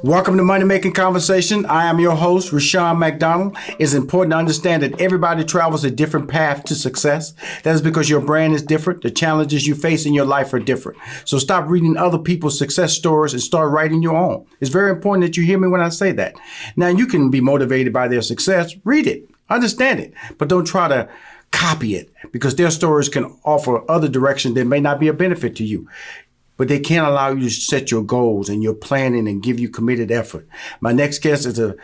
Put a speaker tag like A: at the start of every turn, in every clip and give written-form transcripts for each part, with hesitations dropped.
A: Welcome to Money Making Conversation. I am your host, Rushion McDonald. It's important to understand that everybody travels a different path to success. That is because your brand is different. The challenges you face in your life are different. So stop reading other people's success stories and start writing your own. It's very important that you hear me when I say that. Now, you can be motivated by their success. Read it, understand it, but don't try to copy it because their stories can offer other direction that may not be a benefit to you. But they can't allow you to set your goals and your planning and give you committed effort. My next guest is a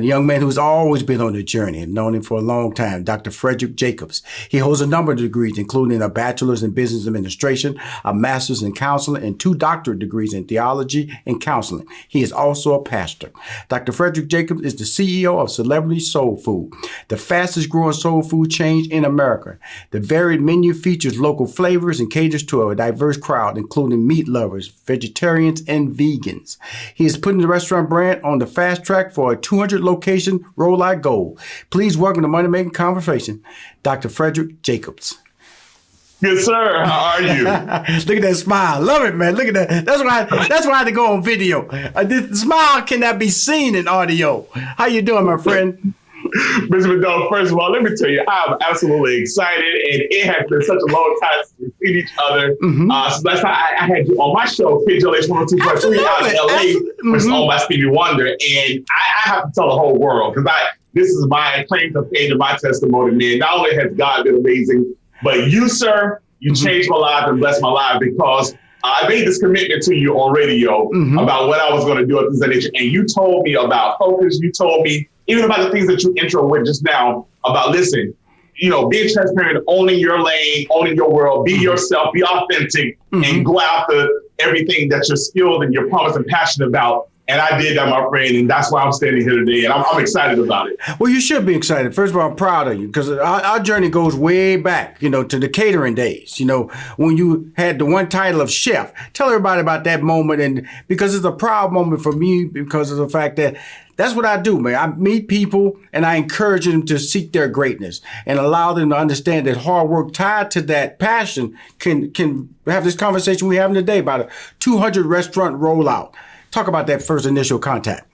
A: young man who's always been on the journey and known him for a long time, Dr. Fredrick Jacobs. He holds a number of degrees, including a bachelor's in business administration, a master's in counseling, and 2 doctorate degrees in theology and counseling. He is also a pastor. Dr. Fredrick Jacobs is the CEO of Celebrity Soul Food, the fastest growing soul food chain in America. The varied menu features local flavors and caters to a diverse crowd, including meat lovers, vegetarians, and vegans. He is putting the restaurant brand on the fast track for a 200 location rollout goal. Please welcome to Money Making Conversation, Dr. Fredrick Jacobs.
B: Good sir, how are you?
A: Look at that smile. Love it, man. Look at that. That's why I had to go on video. The smile cannot be seen in audio. How you doing, my friend?
B: Mr. McDonald, first of all, let me tell you, I'm absolutely excited, and it has been such a long time since we've seen each other. So last time I had you on my show, KJLH 102.3 out in LA, which is owned by Stevie Wonder, and I have to tell the whole world, because this is my claim to fame and my testimony, man. Not only has God been amazing, but you, sir, you changed my life and blessed my life, because I made this commitment to you on radio about what I was going to do at this nature, and you told me about focus. You told me even about the things that you intro with just now about, listen, being transparent, owning your lane, owning your world, be yourself, be authentic, and go after everything that you're skilled and you're promised and passionate about. And I did that, my friend, and that's why I'm standing here today, and I'm excited about it.
A: Well, you should be excited. First of all, I'm proud of you, because our journey goes way back, to the catering days, when you had the one title of chef. Tell everybody about that moment, and because it's a proud moment for me because of the fact that that's what I do, man. I meet people, and I encourage them to seek their greatness and allow them to understand that hard work tied to that passion can have this conversation we're having today about a 200 restaurant rollout. Talk about that first initial contact.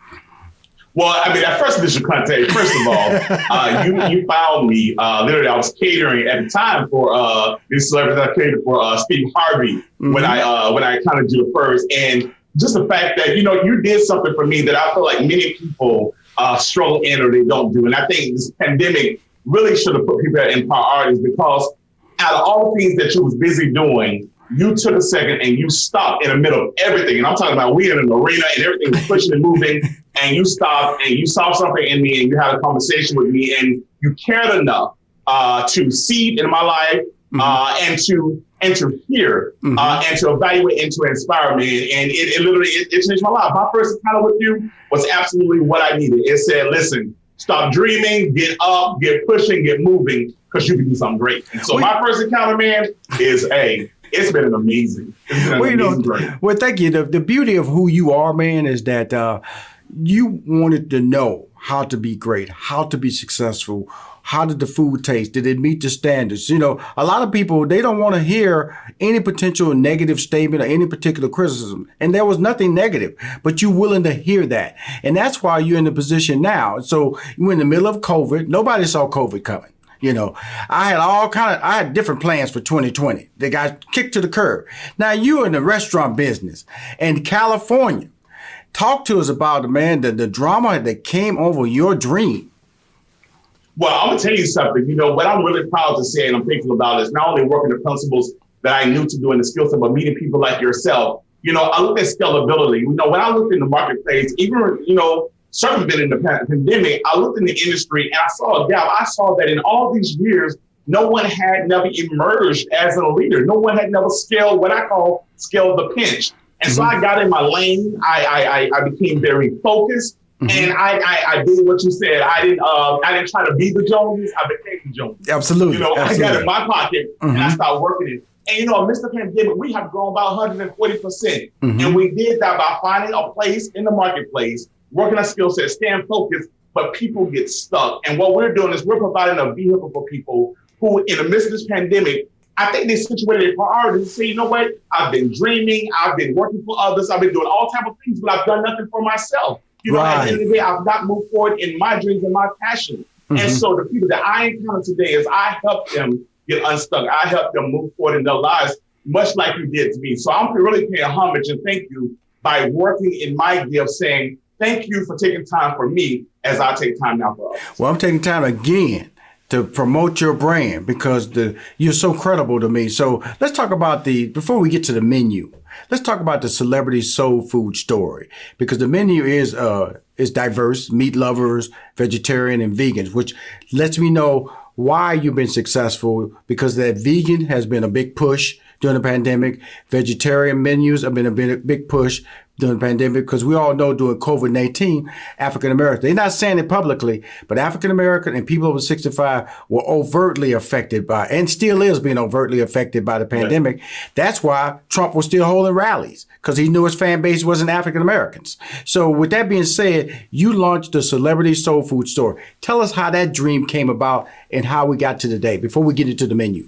B: Well, that first initial contact, first of all, you found me. Literally, I was catering at the time for these celebrities. I catered for Steve Harvey when I kind of do it first. And just the fact that, you did something for me that I feel like many people struggle in or they don't do. And I think this pandemic really should have put people in priorities, because out of all the things that you was busy doing, you took a second and you stopped in the middle of everything. And I'm talking about we in an arena and everything was pushing and moving, and you stopped and you saw something in me and you had a conversation with me, and you cared enough to see it in my life and to hear and to evaluate and to inspire me. And it literally changed my life. My first encounter with you was absolutely what I needed. It said, listen, stop dreaming, get up, get pushing, get moving, because you can do something great. And so my first encounter, man, is it's been amazing.
A: Well, thank you. The beauty of who you are, man, is that you wanted to know how to be great, how to be successful. How did the food taste? Did it meet the standards? A lot of people, they don't want to hear any potential negative statement or any particular criticism. And there was nothing negative, but you're willing to hear that. And that's why you're in the position now. So you're in the middle of COVID. Nobody saw COVID coming. I had different plans for 2020. They got kicked to the curb. Now you're in the restaurant business in California. Talk to us about the drama that came over your dream.
B: Well, I'm going to tell you something. What I'm really proud to say and I'm thankful about is not only working the principles that I knew to do in the skill set, but meeting people like yourself. I looked at scalability. When I looked in the marketplace, even, circumventing the pandemic, I looked in the industry and I saw a gap. I saw that in all these years, no one had never emerged as a leader. No one had never scaled what I call scale the pinch. And so I got in my lane. I became very focused. And I did what you said. I didn't try to be the Joneses. I became the Joneses.
A: Absolutely.
B: I got it in my pocket and I started working it. And amidst the pandemic, we have grown about 140%. And we did that by finding a place in the marketplace, working our skill set, staying focused, but people get stuck. And what we're doing is we're providing a vehicle for people who, in the midst of this pandemic, I think they situated their priorities and say, you know what? I've been dreaming. I've been working for others. I've been doing all type of things, but I've done nothing for myself. You know, at the end of the day, I've not moved forward in my dreams and my passion. And so the people that I encounter today is I help them get unstuck. I help them move forward in their lives, much like you did to me. So I'm really paying homage and thank you by working in my gift, saying, thank you for taking time for me as I take time now for others.
A: Well, I'm taking time again to promote your brand because you're so credible to me. So let's talk about before we get to the menu, let's talk about the celebrity soul food story, because the menu is diverse, meat lovers, vegetarian, and vegans, which lets me know why you've been successful, because that vegan has been a big push during the pandemic. Vegetarian menus have been a big push during the pandemic, because we all know during COVID-19, African Americans, they're not saying it publicly, but African American and people over 65 were overtly affected by, and still is being overtly affected by the pandemic. Right. That's why Trump was still holding rallies, because he knew his fan base wasn't African Americans. So with that being said, you launched the Celebrity Soul Food Store. Tell us how that dream came about and how we got to today before we get into the menu.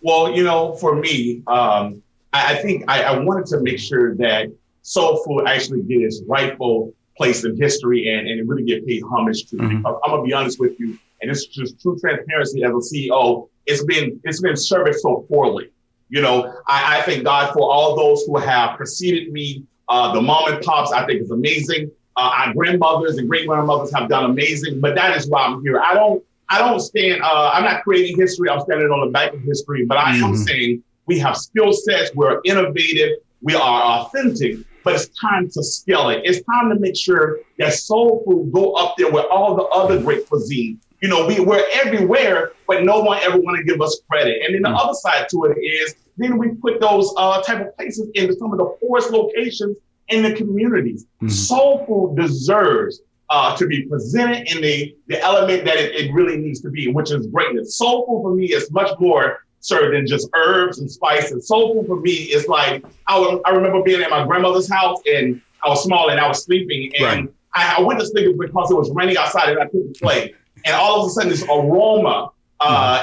B: Well, you know, for me, I think I wanted to make sure that soul food actually get its rightful place in history and really get paid homage to. Because I'm gonna be honest with you, and it's just true transparency as a CEO. It's been serviced so poorly. You know, I thank God for all those who have preceded me. The mom and pops, I think, is amazing. Our grandmothers and great grandmothers have done amazing. But that is why I'm here. I don't stand. I'm not creating history. I'm standing on the back of history. But I am saying we have skill sets. We're innovative. We are authentic. But it's time to scale it. It's time to make sure that soul food go up there with all the other great cuisine. You know, we're everywhere, but no one ever want to give us credit. And then the other side to it is, then we put those type of places in some of the poorest locations in the communities. Soul food deserves to be presented in the element that it really needs to be, which is greatness. Soul food for me is much more served than just herbs and spices. Soul food for me is like, I remember being at my grandmother's house and I was small and I was sleeping and I went to sleep because it was raining outside and I couldn't play. And all of a sudden this aroma,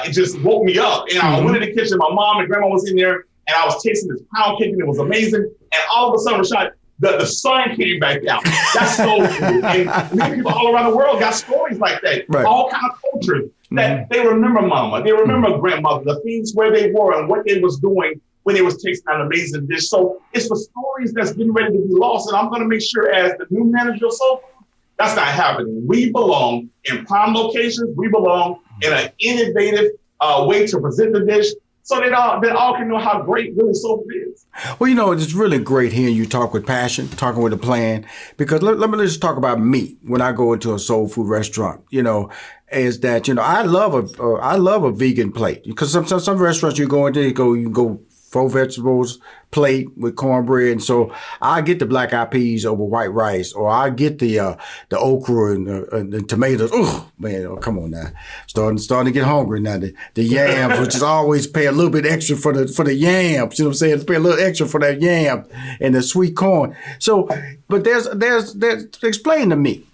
B: it just woke me up. And I went in the kitchen, my mom and grandma was in there and I was tasting this pound cake and it was amazing. And all of a sudden, Rashad, the sun came back out. That's soul food. And many people all around the world got stories like that. All kind of cultures that they remember mama, they remember grandmother, the things where they were and what they was doing when they was tasting that amazing dish. So it's the stories that's getting ready to be lost. And I'm going to make sure as the new manager of soul food, that's not happening. We belong in prime locations. We belong in an innovative way to present the dish, so that all can know how great really soul food is.
A: Well, you know, it's really great hearing you talk with passion, talking with a plan, because let me just talk about me when I go into a soul food restaurant, you know, is that, you know, I love a vegan plate, because some restaurants you go into, you can go 4 vegetables plate with cornbread. And so I get the black eyed peas over white rice, or I get the okra and the tomatoes. Oh man, come on now. Starting to get hungry now. The yams, which is always pay a little bit extra for the yams. You know what I'm saying? Pay a little extra for that yam and the sweet corn. So, but there's explain to me.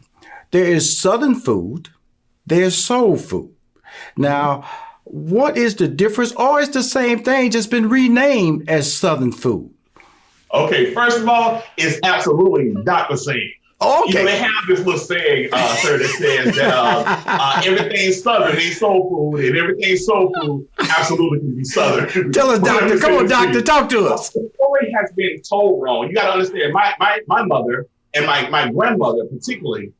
A: There is Southern food, there's soul food. Now, what is the difference, or is the same thing just been renamed as Southern food?
B: Okay, first of all, it's absolutely not the same.
A: Okay.
B: You know, they have this little saying, sir, that says that everything's Southern ain't soul food, and everything's soul food absolutely can be Southern.
A: Tell us, doctor. Come on, doctor, talk to us.
B: The story has been told wrong. You got to understand, my mother and my grandmother particularly,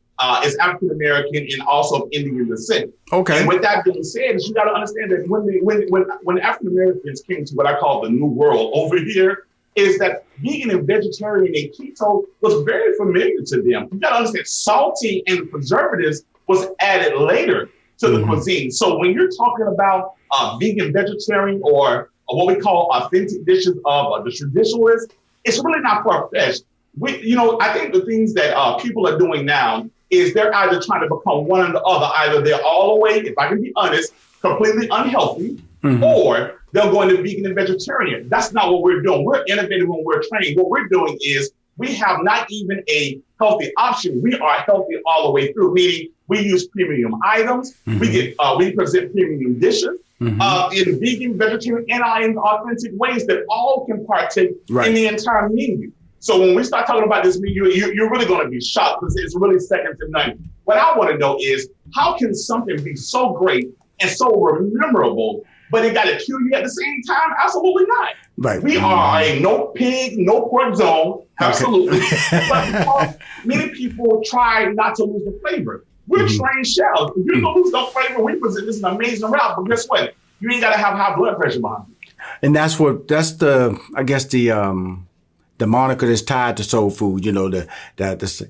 B: is African American and also of Indian descent. Okay. And with that being said, you got to understand that when African Americans came to what I call the New World over here, is that vegan and vegetarian and keto was very familiar to them. You got to understand, salty and preservatives was added later to the cuisine. So when you're talking about vegan, vegetarian, or what we call authentic dishes of the traditionalists, it's really not far-fetched. I think the things that people are doing now is they're either trying to become one or the other. Either they're all the way, if I can be honest, completely unhealthy, or they'll go into vegan and vegetarian. That's not what we're doing. We're innovative when we're trained. What we're doing is we have not even a healthy option. We are healthy all the way through, meaning we use premium items. We present premium dishes. in vegan, vegetarian, and in authentic ways that all can partake in the entire menu. So when we start talking about this menu, you're really going to be shocked because it's really second to none. What I want to know is, how can something be so great and so memorable, but it got to kill you at the same time? Absolutely not.
A: Right.
B: We are a no pig, no pork zone. Absolutely. But because many people try not to lose the flavor. We're trained chefs. If you're going to lose no flavor, we present this an amazing route. But guess what? You ain't got to have high blood pressure behind you.
A: And that's the moniker that's tied to soul food, you know, the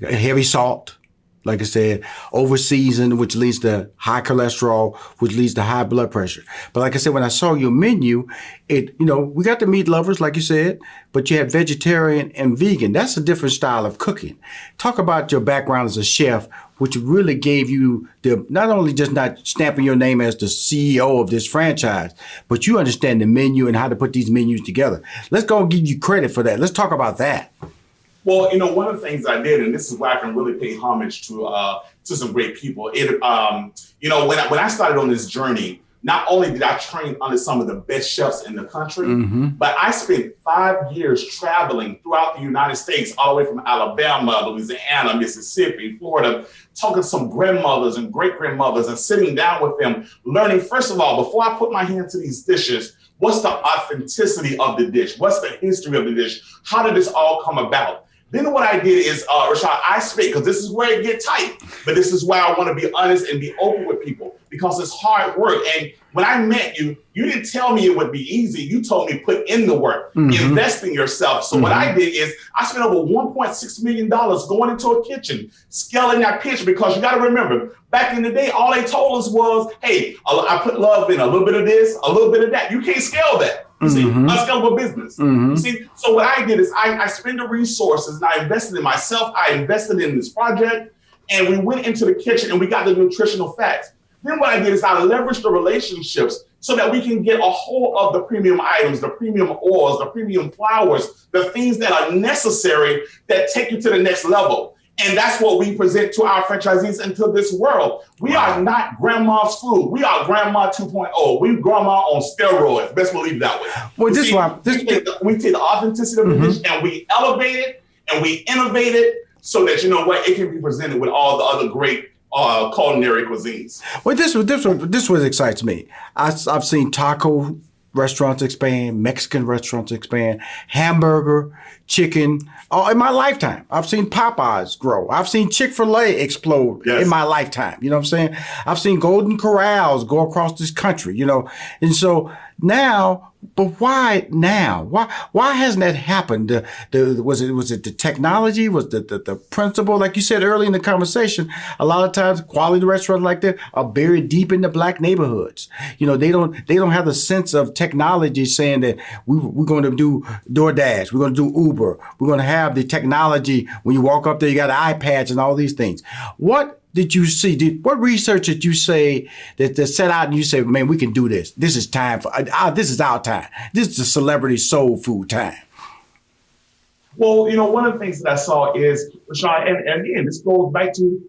A: heavy salt, like I said, over seasoned, which leads to high cholesterol, which leads to high blood pressure. But like I said, when I saw your menu, we got the meat lovers, like you said, but you had vegetarian and vegan. That's a different style of cooking. Talk about your background as a chef, which really gave you not only just not stamping your name as the CEO of this franchise, but you understand the menu and how to put these menus together. Let's go and give you credit for that. Let's talk about that.
B: Well, one of the things I did, and this is where I can really pay homage to some great people. When I started on this journey, not only did I train under some of the best chefs in the country, but I spent 5 years traveling throughout the United States, all the way from Alabama, Louisiana, Mississippi, Florida, talking to some grandmothers and great-grandmothers and sitting down with them, learning, first of all, before I put my hand to these dishes, what's the authenticity of the dish? What's the history of the dish? How did this all come about? Then what I did is, Rushion, I speak, because this is where it gets tight, but this is where I want to be honest and be open with people, because it's hard work. And when I met you, you didn't tell me it would be easy. You told me put in the work, invest in yourself. So what I did is I spent over $1.6 million going into a kitchen, scaling that pitch, because you got to remember, back in the day, all they told us was, hey, I put love in a little bit of this, a little bit of that. You can't scale that. You see, unscalable business. You see, so what I did is I spent the resources and I invested in myself. I invested in this project, and we went into the kitchen and we got the nutritional facts. Then what I did is I leveraged the relationships so that we can get a hold of the premium items, the premium oils, the premium flours, the things that are necessary that take you to the next level. And that's what we present to our franchisees into this world. We are not grandma's food. We are grandma 2.0. We grandma on steroids. Best believe it that way. Well, we take the authenticity of the dish and we elevate it and we innovate it so that, it can be presented with all the other great culinary cuisines.
A: Well, this what excites me. I've seen taco restaurants expand, Mexican restaurants expand, hamburger, chicken, in my lifetime. I've seen Popeyes grow. I've seen Chick-fil-A explode in my lifetime. You know what I'm saying? I've seen Golden Corrals go across this country, And so now, but why now? Why hasn't that happened? Was it the technology? Was the principle? Like you said early in the conversation, a lot of times quality restaurants like that are buried deep in the black neighborhoods. They don't have the sense of technology saying that we're going to do DoorDash, we're going to do Uber, we're going to have the technology. When you walk up there, you got iPads and all these things. What did you see? What research did you say that set out and you say, man, we can do this. This is time for, this is our time. This is the celebrity soul food time.
B: Well, one of the things that I saw is, Rushion, and again, this goes back to,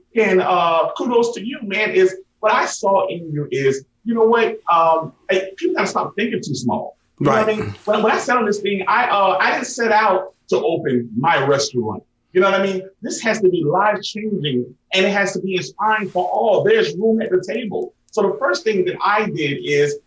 B: kudos to you, man, is what I saw in you is, people gotta stop thinking too small. You know what I mean? When I set on this thing, I didn't set out to open my restaurant. You know what I mean? This has to be life-changing, and it has to be inspiring for all. There's room at the table. So the first thing that I did is,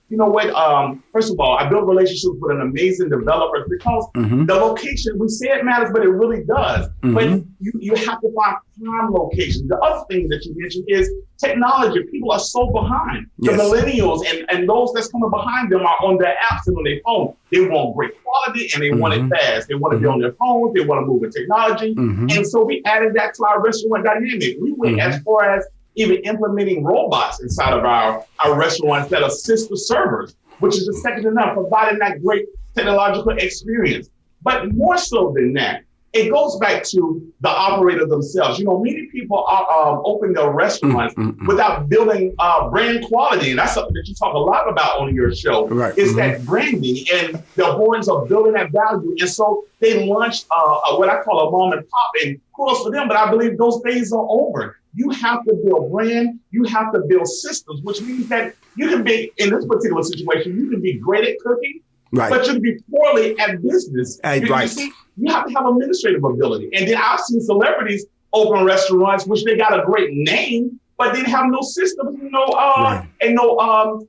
B: first of all, I built relationships with an amazing developer, because the location, we say it matters, but it really does. But you have to find prime locations. The other thing that you mentioned is technology. People are so behind. The millennials and those that's coming behind them are on their apps and on their phone. They want great quality and they want it fast. They want to be on their phones. They want to move with technology. And so we added that to our restaurant dynamic. We went as far as even implementing robots inside of our restaurants that assist the servers, which is the second to none, providing that great technological experience. But more so than that, it goes back to the operator themselves. You know, many people are, open their restaurants without building brand quality. And that's something that you talk a lot about on your show, is that branding and the importance of building that value. And so they launched what I call a mom and pop, and kudos for them, but I believe those days are over. You have to build brand, you have to build systems, which means that you can be, in this particular situation, you can be great at cooking, but you can be poorly at business. You see, you have to have administrative ability. And then I've seen celebrities open restaurants, which they got a great name, but they have no systems, and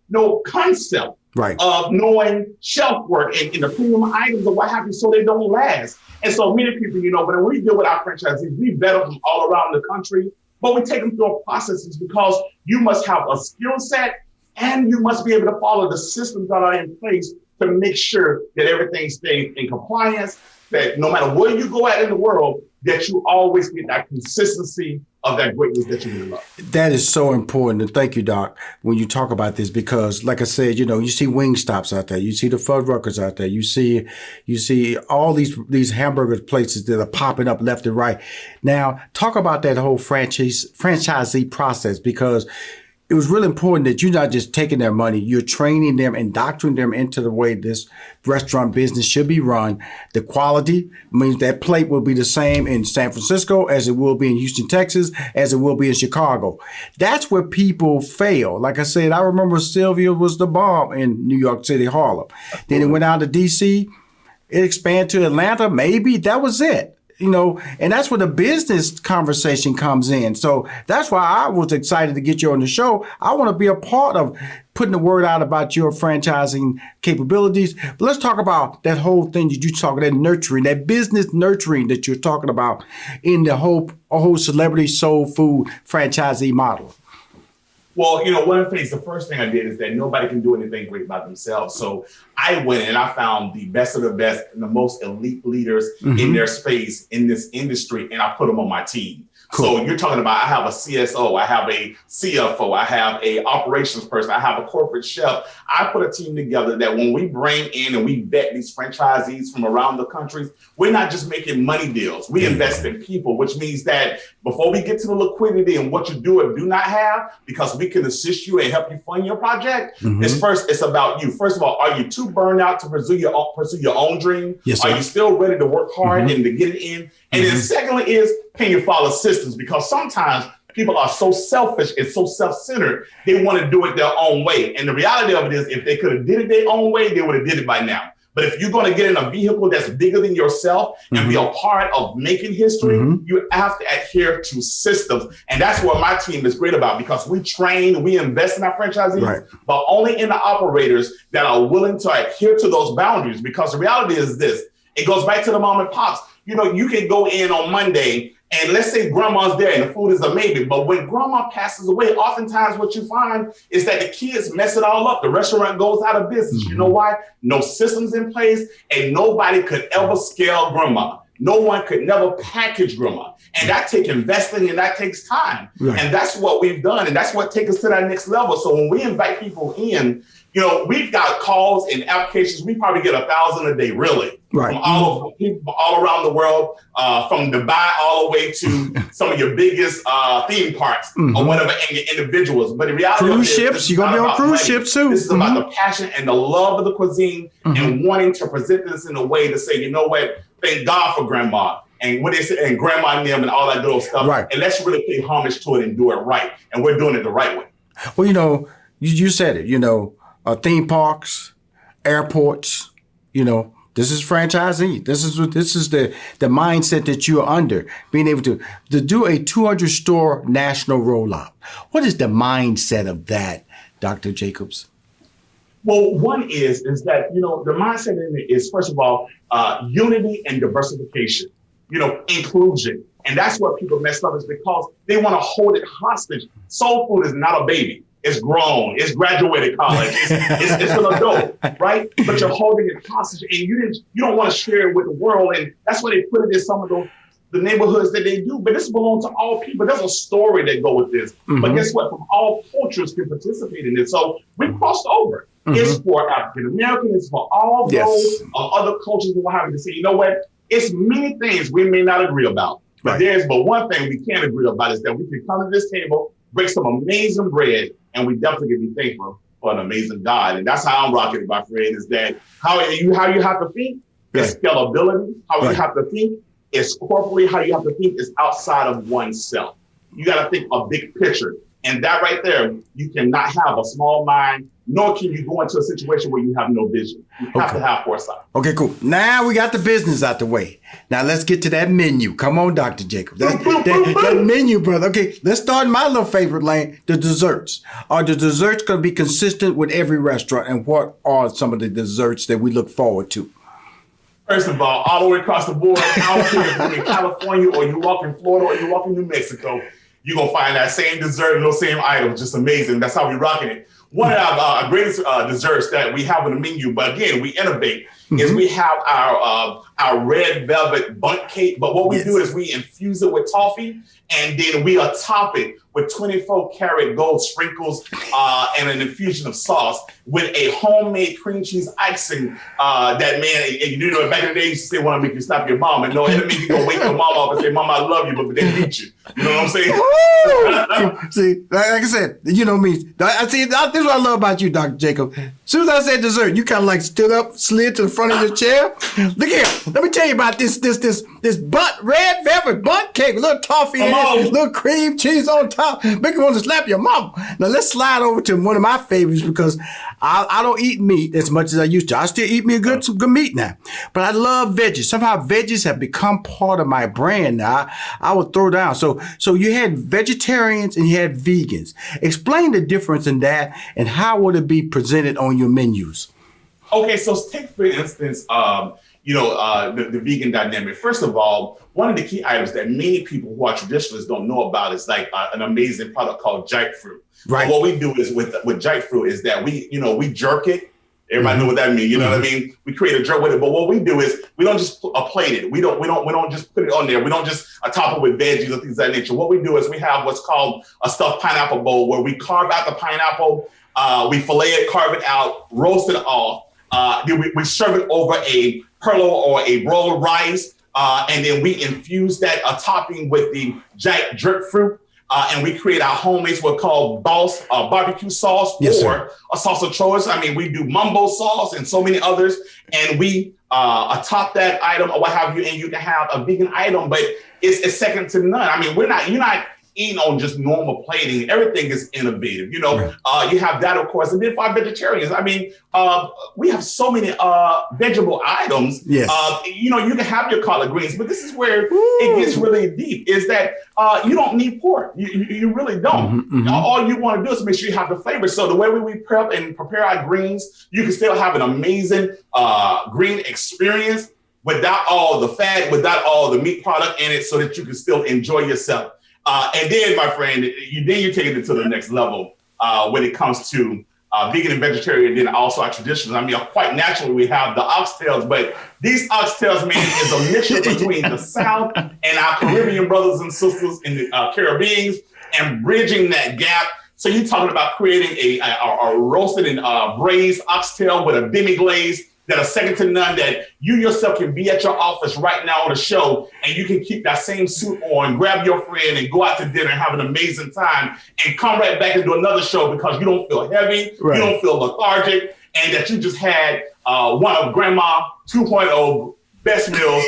B: no concept of knowing shelf work and the premium items or what have you, so they don't last. And so many people, you know, when we deal with our franchisees, we vet them all around the country, but we take them through processes because you must have a skill set and you must be able to follow the systems that are in place to make sure that everything stays in compliance, that no matter where you go at in the world, that you always get that consistency of that greatness that you really love.
A: That is so important. And thank you, Doc, when you talk about this, because like I said, you know, you see Wingstops out there, you see the Fredrickers out there, you see all these hamburger places that are popping up left and right. Now, talk about that whole franchisee process, because it was really important that you're not just taking their money, you're training them, indoctrinating them into the way this restaurant business should be run. The quality means that plate will be the same in San Francisco as it will be in Houston, Texas, as it will be in Chicago. That's where people fail. Like I said, I remember Sylvia was the bomb in New York City, Harlem. Then it went out to DC, it expanded to Atlanta, maybe, that was it. You know, and that's where the business conversation comes in. So that's why I was excited to get you on the show. I want to be a part of putting the word out about your franchising capabilities. But let's talk about that whole thing that you talk about, that nurturing, that business nurturing that you're talking about in the whole celebrity soul food franchisee model.
B: Well, you know, one of the things, the first thing I did is that nobody can do anything great by themselves. So I went and I found the best of the best and the most elite leaders in their space in this industry, and I put them on my team. Cool. So you're talking about, I have a CSO, I have a CFO, I have a operations person, I have a corporate chef. I put a team together that when we bring in and we vet these franchisees from around the country, we're not just making money deals. We invest in people, which means that before we get to the liquidity and what you do or do not have, because we can assist you and help you fund your project, it's about you. First of all, are you too burned out to pursue your own dream? Yes, sir. Are you still ready to work hard and to get it in? And then secondly is, can you follow systems? Because sometimes people are so selfish and so self-centered, they want to do it their own way. And the reality of it is, if they could have did it their own way, they would have did it by now. But if you're going to get in a vehicle that's bigger than yourself and be a part of making history, you have to adhere to systems. And that's what my team is great about, because we train, we invest in our franchisees, but only in the operators that are willing to adhere to those boundaries. Because the reality is this, it goes back to the mom and pops. You know, you can go in on Monday and let's say grandma's there and the food is amazing, but when grandma passes away, oftentimes what you find is that the kids mess it all up. The restaurant goes out of business. You know why? No systems in place, and nobody could ever scale grandma. No one could never package grandma. And that takes investing and that takes time. And that's what we've done. And that's what takes us to that next level. So when we invite people in, you know, we've got calls and applications. We probably get 1,000 a day, really, from all of people all around the world, from Dubai all the way to some of your biggest theme parks or whatever, and your individuals. But the reality
A: cruise ships, you're gonna be on cruise ships too.
B: This is about the passion and the love of the cuisine and wanting to present this in a way to say, you know what, thank God for grandma. And what they say, and grandma and them and all that good old stuff. And let's really pay homage to it and do it right. And we're doing it the right way.
A: Well, you know, you said it, you know, theme parks, airports, you know, this is franchisee. This is the mindset that you're under, being able to do a 200 store national rollout. What is the mindset of that, Dr. Jacobs?
B: Well, one is that, you know, the mindset in it is, first of all, unity and diversification, you know, inclusion. And that's what people mess up, is because they want to hold it hostage. Soul food is not a baby. It's grown. It's graduated college. It's an adult, right? But you're holding it hostage, and you don't want to share it with the world. And that's why they put it in some of the neighborhoods that they do. But this belongs to all people. There's a story that go with this. But guess what? From all cultures can participate in this. So we crossed over. It's for African Americans. It's for all those other cultures who are having to say, you know what? it's many things we may not agree about. But but one thing we can agree about is that we can come to this table, break some amazing bread, and we definitely can be thankful for an amazing God. And that's how I'm rocking it, my friend, is that how you have to think is scalability. How you have to think is corporately. How you have to think is outside of oneself. You got to think a big picture. And that right there, you cannot have a small mind, nor can you go into a situation where you have no vision. You have to have foresight.
A: Okay, cool. Now we got the business out the way. Now let's get to that menu. Come on, Dr. Jacob. That menu, brother. Okay, let's start in my little favorite lane, the desserts. Are the desserts going to be consistent with every restaurant? And what are some of the desserts that we look forward to?
B: First of all the way across the board, I don't care if you're in California or you walk in Florida or you walk in New Mexico, you're going to find that same dessert and those same items. Just amazing. That's how we're rocking it. One of our greatest desserts that we have on the menu, but again, we innovate, is we have our red velvet bundt cake. But what we do is we infuse it with toffee, and then we top it with 24-karat gold sprinkles and an infusion of sauce with a homemade cream cheese icing. That, man, you know, back in the day, you used to say, want to make you slap your mom. And no, it'll make you go wake your mom up and say, Mom, I love you, but they beat you. You know what I'm saying?
A: See, like I said, you know me. This is what I love about you, Dr. Jacob. As soon as I said dessert, you kind of like stood up, slid to the front of your chair. Look here, let me tell you about this red velvet bundt cake, a little toffee in it, little cream cheese on top, make you want to slap your mama. Now let's slide over to one of my favorites, because I don't eat meat as much as I used to. I still eat me some good meat now, but I love veggies. Somehow veggies have become part of my brand now. I will throw down. So you had vegetarians and you had vegans. Explain the difference in that, and how would it be presented on your menus?
B: Okay, so take for instance, the vegan dynamic. First of all, one of the key items that many people who are traditionalists don't know about is like an amazing product called jackfruit. Right. And what we do is with jackfruit is that we jerk it. Everybody know what that means. You know what I mean? We create a jerk with it. But what we do is we don't just plate it. We don't just put it on there. We don't just top it with veggies or things of that nature. What we do is we have what's called a stuffed pineapple bowl, where we carve out the pineapple, we fillet it, carve it out, roast it off. Then we serve it over a perlo or a roll of rice, and then we infuse that topping with the jerk fruit. And we create our homemade what's called boss barbecue sauce, or a sauce of choice. I mean, we do mumbo sauce and so many others, and we top that item or what have you, and you can have a vegan item, but it's second to none. I mean, you're not eating on just normal plating. Everything is innovative. You have that, of course, and then for our vegetarians, I mean, we have so many vegetable items. Yes. You can have your collard greens, but this is where it gets really deep, is that you don't need pork. You really don't. All you want to do is make sure you have the flavor. So the way we prep and prepare our greens, you can still have an amazing green experience without all the fat, without all the meat product in it, so that you can still enjoy yourself. And then, my friend, you're taking it to the next level when it comes to vegan and vegetarian, and then also our traditions. I mean, quite naturally, we have the oxtails, but these oxtails, man, is a mixture between the South and our Caribbean brothers and sisters in the Caribbean, and bridging that gap. So you're talking about creating a roasted and braised oxtail with a demi-glaze that are second to none, that you yourself can be at your office right now on a show, and you can keep that same suit on, grab your friend and go out to dinner and have an amazing time, and come right back and do another show because you don't feel heavy, you don't feel lethargic, and that you just had one of Grandma 2.0 best meals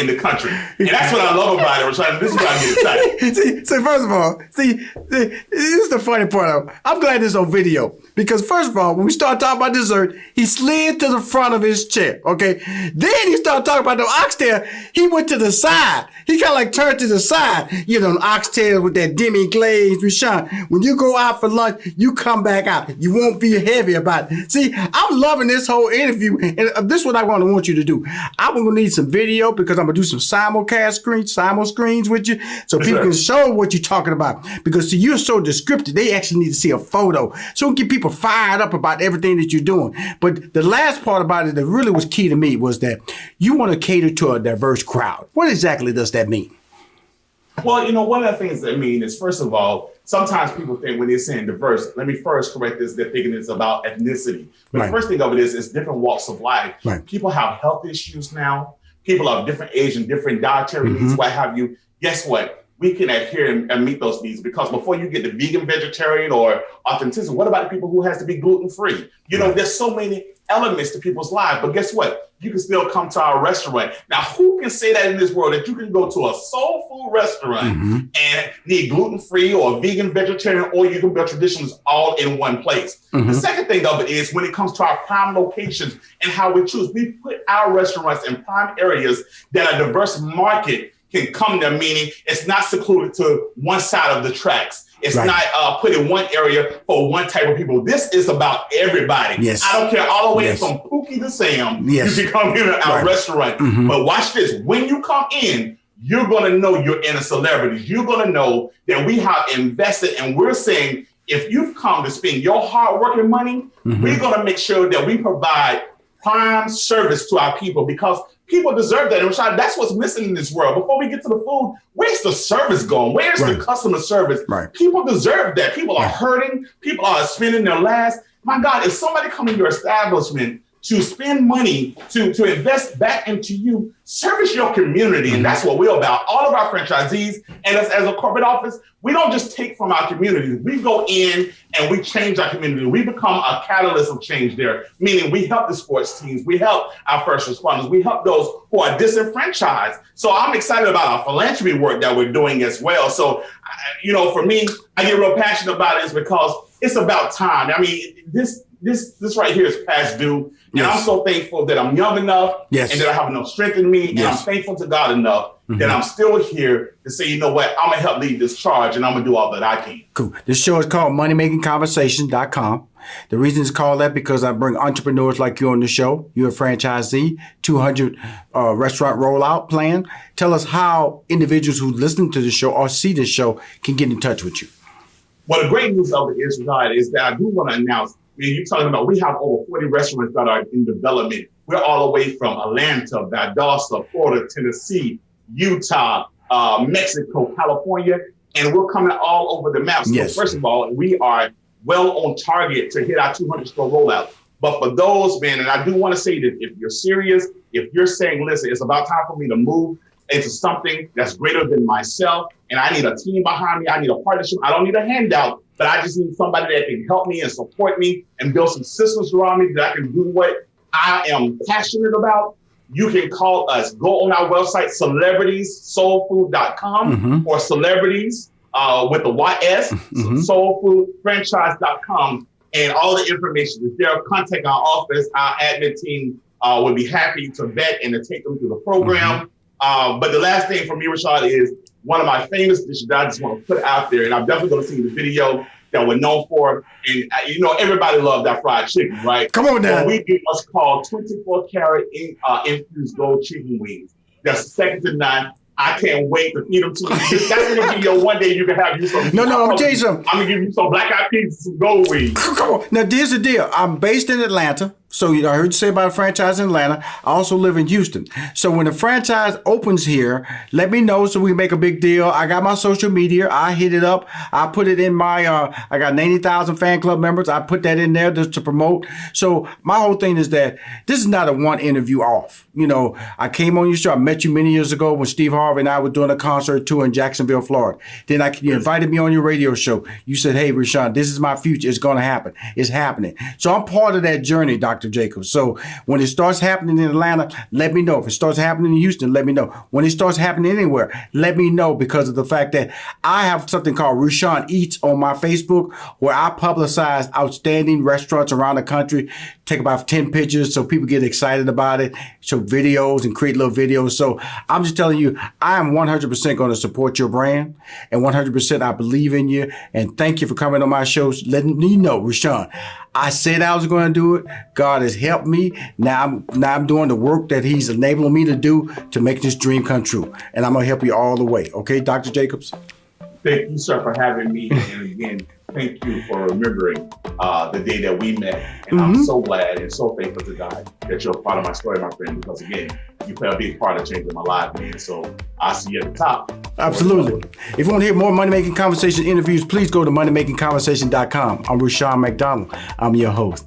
B: in the country. And that's what I love about it, Rushion. This is what I get excited.
A: See, first of all, this is the funny part. I'm glad this is on video, because first of all, when we start talking about dessert, he slid to the front of his chair, okay? Then he started talking about the oxtail. He went to the side. He kind of like turned to the side. An oxtail with that demi-glaze, Rushion. When you go out for lunch, you come back out. You won't be heavy about it. See, I'm loving this whole interview, and this is what I want you to do. I'm going to need some video, because I'm going to do some simul screens with you, so people can show what you're talking about. Because you're so descriptive, they actually need to see a photo, so we can get people fired up about everything that you're doing. But the last part about it that really was key to me was that you want to cater to a diverse crowd. What exactly does that mean?
B: Well, one of the things that mean is, first of all, sometimes people think when they're saying diverse, let me first correct this, they're thinking it's about ethnicity. But the first thing of it is different walks of life. People have health issues now. people of different age and different dietary needs, what have you. Guess what? We can adhere and meet those needs, because before you get the vegan, vegetarian, or authenticity, what about the people who has to be gluten-free? You know, there's so many elements to people's lives, but guess what? You can still come to our restaurant. Now, who can say that in this world, that you can go to a soul food restaurant and need gluten-free or vegan, vegetarian, or you can build traditions all in one place? The second thing of it is, when it comes to our prime locations and how we choose, we put our restaurants in prime areas that a diverse market can come there, meaning it's not secluded to one side of the tracks. It's not put in one area for one type of people. This is about everybody.
A: Yes.
B: I don't care, all the way from Pookie to Sam, you can come into our restaurant. But watch this, when you come in, you're gonna know you're in a celebrity. You're gonna know that we have invested, and we're saying, if you've come to spend your hard working money, we're gonna make sure that we provide prime service to our people, because people deserve that. And Rashad, that's what's missing in this world. Before we get to the food, where's the service going? Where's the customer service? People deserve that. People are hurting. People are spending their last. My God, if somebody come in your establishment to spend money, to invest back into you, service your community. And that's what we're about. All of our franchisees and us as a corporate office, we don't just take from our communities. We go in and we change our community. We become a catalyst of change there, meaning we help the sports teams. We help our first responders. We help those who are disenfranchised. So I'm excited about our philanthropy work that we're doing as well. So, you know, for me, I get real passionate about it because it's about time. I mean, this right here is past due. And I'm so thankful that I'm young enough and that I have enough strength in me. And I'm thankful to God enough that I'm still here to say, you know what, I'm going to help lead this charge, and I'm going to do all that I can.
A: Cool. This show is called moneymakingconversation.com. The reason it's called that because I bring entrepreneurs like you on the show. You're a franchisee, 200 restaurant rollout plan. Tell us how individuals who listen to the show or see this show can get in touch with you.
B: Well, the great news of it is, God, is that I do want to announce, you're talking about, we have over 40 restaurants that are in development. We're all the way from Atlanta, Valdosta, Florida, Tennessee, Utah, Mexico, California, and we're coming all over the map. So first of all, we are well on target to hit our 200 store rollout. But for those, man, and I do want to say that if you're serious, if you're saying, listen, it's about time for me to move into something that's greater than myself, and I need a team behind me, I need a partnership, I don't need a handout, but I just need somebody that can help me and support me and build some systems around me that I can do what I am passionate about. You can call us. Go on our website, celebritiessoulfood.com or celebrities with the YS, soulfoodfranchise.com, and all the information is there. Contact our office. Our admin team would be happy to vet and to take them through the program. But the last thing for me, Rashad, is one of my famous dishes that I just want to put out there, and I'm definitely going to see the video that we're known for. And, you know, everybody loved that fried chicken, right?
A: Come on now.
B: So we do what's called 24-karat infused gold chicken wings. That's second to none. I can't wait to feed them to you. That's in the video. One day you can have you some.
A: No, I'm going to tell you something.
B: I'm going to give you some black-eyed peas and some gold wings.
A: Come on. Now, here's the deal. I'm based in Atlanta. So I heard you say about a franchise in Atlanta. I also live in Houston. So when the franchise opens here, let me know so we make a big deal. I got my social media. I hit it up. I put it in my, I got 90,000 fan club members. I put that in there just to promote. So my whole thing is that this is not a one interview off. You know, I came on your show. I met you many years ago when Steve Harvey and I were doing a concert tour in Jacksonville, Florida. Then you invited me on your radio show. You said, hey, Rushion, this is my future. It's going to happen. It's happening. So I'm part of that journey, Dr. Jacobs. So when it starts happening in Atlanta, let me know. If it starts happening in Houston, let me know. When it starts happening anywhere, let me know, because of the fact that I have something called Rushion Eats on my Facebook, where I publicize outstanding restaurants around the country, take about 10 pictures so people get excited about it, show videos and create little videos. So I'm just telling you, I am 100% going to support your brand, and 100% I believe in you. And thank you for coming on my shows, letting me know, Rushion, I said I was going to do it. God has helped me. Now I'm doing the work that he's enabling me to do to make this dream come true. And I'm going to help you all the way. Okay, Dr. Jacobs?
B: Thank you, sir, for having me. And again, thank you for remembering the day that we met. And I'm so glad and so thankful to God that you're a part of my story, my friend, because again, you play a big part of changing my life, man. So I'll see you at the top.
A: Absolutely. If you want to hear more Money Making Conversation interviews, please go to moneymakingconversation.com. I'm Rushion McDonald. I'm your host.